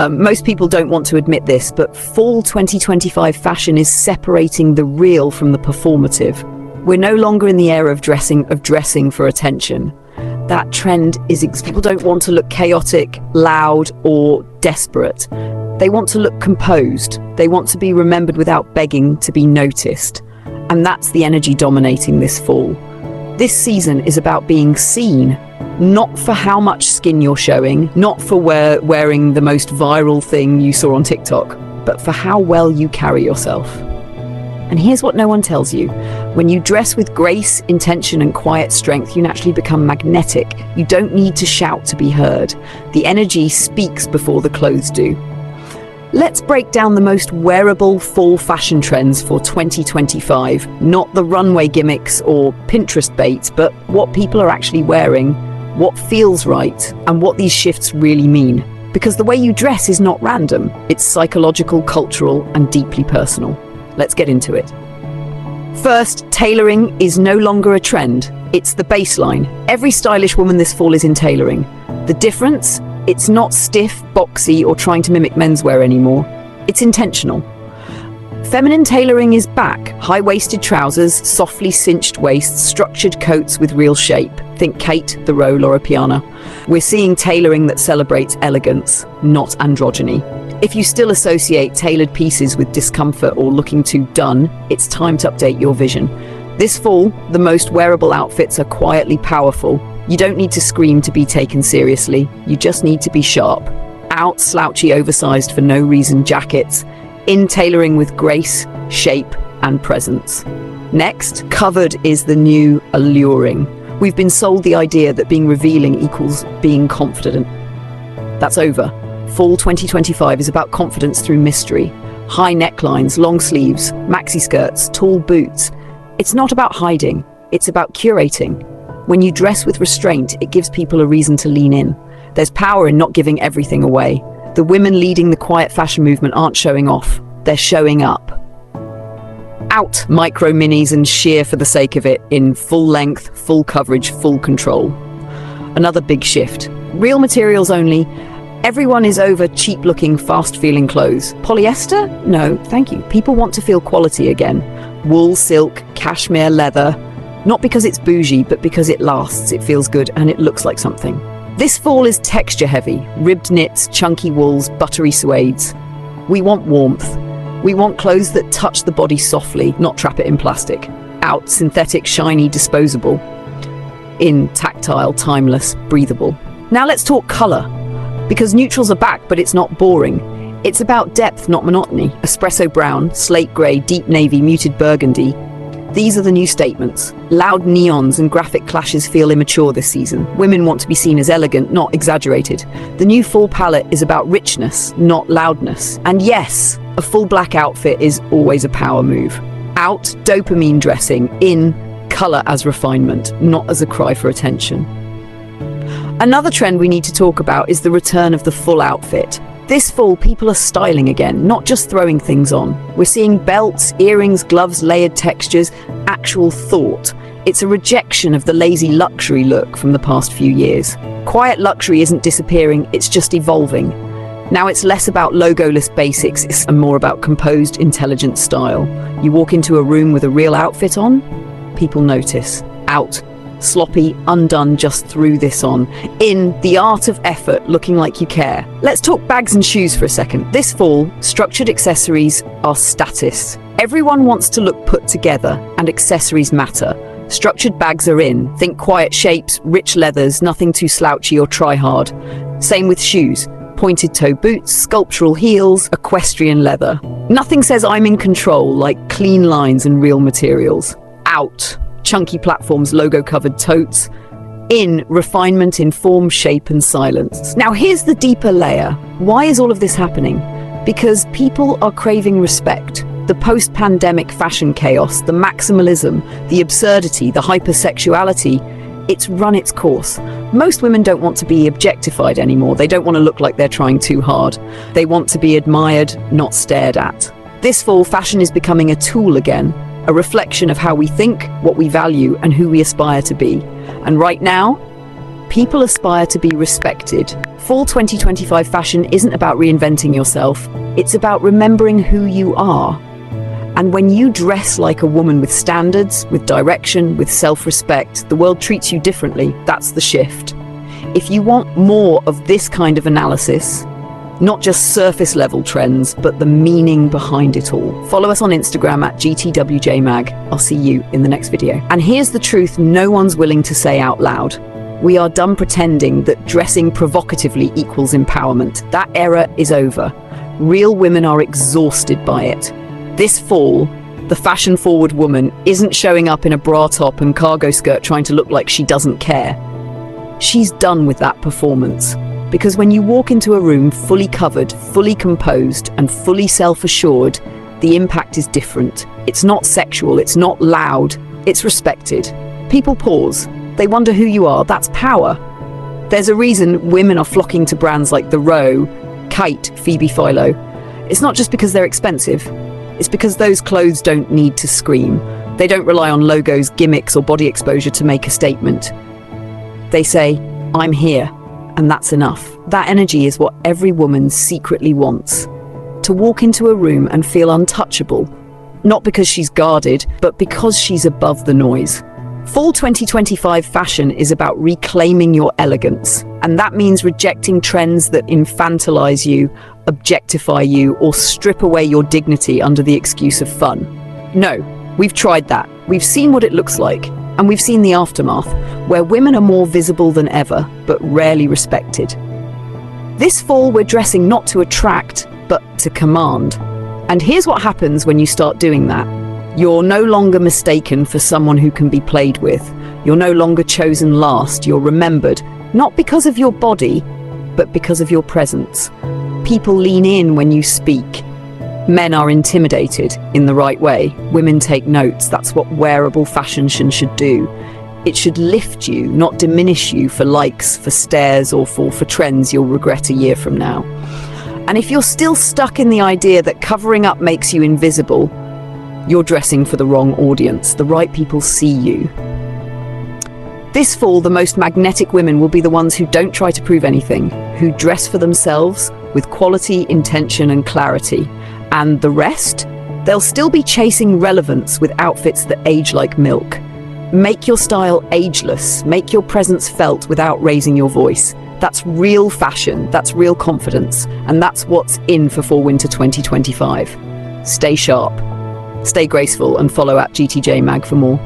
Most people don't want to admit this, but fall 2025 fashion is separating the real from the performative. We're no longer in the era of dressing for attention. That trend is people don't want to look chaotic, loud, or desperate. They want to look composed. They want to be remembered without begging to be noticed. And that's the energy dominating this fall. This season is about being seen, not for how much skin you're showing, not for wearing the most viral thing you saw on TikTok, but for how well you carry yourself. And here's what no one tells you. When you dress with grace, intention, and quiet strength, you naturally become magnetic. You don't need to shout to be heard. The energy speaks before the clothes do. Let's break down the most wearable fall fashion trends for 2025. Not the runway gimmicks or Pinterest bait, but what people are actually wearing, what feels right, and what these shifts really mean. Because the way you dress is not random. It's psychological, cultural, and deeply personal. Let's get into it. First, tailoring is no longer a trend. It's the baseline. Every stylish woman this fall is in tailoring. The difference? It's not stiff, boxy, or trying to mimic menswear anymore. It's intentional. Feminine tailoring is back. High-waisted trousers, softly cinched waists, structured coats with real shape. Think Kate, the Roll, or a Piana. We're seeing tailoring that celebrates elegance, not androgyny. If you still associate tailored pieces with discomfort or looking too done, it's time to update your vision. This fall, the most wearable outfits are quietly powerful. You don't need to scream to be taken seriously. You just need to be sharp. Out, slouchy, oversized for no reason jackets. In, tailoring with grace, shape, and presence. Next, covered is the new alluring. We've been sold the idea that being revealing equals being confident. That's over. Fall 2025 is about confidence through mystery. High necklines, long sleeves, maxi skirts, tall boots. It's not about hiding, it's about curating. When you dress with restraint, it gives people a reason to lean in. There's power in not giving everything away. The women leading the quiet fashion movement aren't showing off, they're showing up. Out, micro minis and sheer for the sake of it, in full length, full coverage, full control. Another big shift. Real materials only. Everyone is over cheap-looking, fast-feeling clothes. Polyester? No, thank you. People want to feel quality again. Wool, silk, cashmere, leather. Not because it's bougie, but because it lasts, it feels good, and it looks like something. This fall is texture-heavy. Ribbed knits, chunky wools, buttery suedes. We want warmth. We want clothes that touch the body softly, not trap it in plastic. Out, synthetic, shiny, disposable. In, tactile, timeless, breathable. Now let's talk colour. Because neutrals are back, but it's not boring. It's about depth, not monotony. Espresso brown, slate grey, deep navy, muted burgundy. These are the new statements. Loud neons and graphic clashes feel immature this season. Women want to be seen as elegant, not exaggerated. The new fall palette is about richness, not loudness. And yes, a full black outfit is always a power move. Out, dopamine dressing. In, colour as refinement, not as a cry for attention. Another trend we need to talk about is the return of the full outfit. This fall, people are styling again, not just throwing things on. We're seeing belts, earrings, gloves, layered textures, actual thought. It's a rejection of the lazy luxury look from the past few years. Quiet luxury isn't disappearing, it's just evolving. Now it's less about logoless basics, it's more about composed, intelligent style. You walk into a room with a real outfit on, people notice. Out, sloppy, undone, just threw this on. In, the art of effort, looking like you care. Let's talk bags and shoes for a second. This fall, structured accessories are status. Everyone wants to look put together, and accessories matter. Structured bags are in. Think quiet shapes, rich leathers, nothing too slouchy or try hard. Same with shoes. Pointed toe boots, sculptural heels, equestrian leather. Nothing says I'm in control like clean lines and real materials. Out. Chunky platforms, logo-covered totes. In, refinement in form, shape, and silence. Now here's the deeper layer. Why is all of this happening? Because people are craving respect. The post-pandemic fashion chaos, the maximalism, the absurdity, the hypersexuality, it's run its course. Most women don't want to be objectified anymore. They don't want to look like they're trying too hard. They want to be admired, not stared at. This fall, fashion is becoming a tool again. A reflection of how we think, what we value, and who we aspire to be. And right now, People aspire to be respected. Fall 2025 fashion isn't about reinventing yourself. It's about remembering who you are. And when you dress like a woman with standards, with direction, with self-respect, the world treats you differently. That's the shift. If you want more of this kind of analysis, not just surface-level trends, but the meaning behind it all, follow us on Instagram at GTWJMag. I'll see you in the next video. And here's the truth no one's willing to say out loud. We are done pretending that dressing provocatively equals empowerment. That era is over. Real women are exhausted by it. This fall, the fashion-forward woman isn't showing up in a bra top and cargo skirt trying to look like she doesn't care. She's done with that performance. Because when you walk into a room fully covered, fully composed, and fully self-assured, the impact is different. It's not sexual, it's not loud, it's respected. People pause. They wonder who you are. That's power. There's a reason women are flocking to brands like The Row, Kite, Phoebe Philo. It's not just because they're expensive. It's because those clothes don't need to scream. They don't rely on logos, gimmicks, or body exposure to make a statement. They say, I'm here. And that's enough. That energy is what every woman secretly wants. To walk into a room and feel untouchable. Not because she's guarded, but because she's above the noise. Fall 2025 fashion is about reclaiming your elegance. And that means rejecting trends that infantilize you, objectify you, or strip away your dignity under the excuse of fun. No, we've tried that. We've seen what it looks like. And we've seen the aftermath, where women are more visible than ever, but rarely respected. This fall, we're dressing not to attract, but to command. And here's what happens when you start doing that. You're no longer mistaken for someone who can be played with. You're no longer chosen last. You're remembered, not because of your body, but because of your presence. People lean in when you speak. Men are intimidated in the right way. Women take notes. That's what wearable fashion should do. It should lift you, not diminish you for likes, for stares, or for trends you'll regret a year from now. And if you're still stuck in the idea that covering up makes you invisible, you're dressing for the wrong audience. The right people see you. This fall, the most magnetic women will be the ones who don't try to prove anything, who dress for themselves with quality, intention, and clarity. And the rest? They'll still be chasing relevance with outfits that age like milk. Make your style ageless. Make your presence felt without raising your voice. That's real fashion. That's real confidence. And that's what's in for Fall/Winter 2025. Stay sharp, stay graceful, and follow at GTJ Mag for more.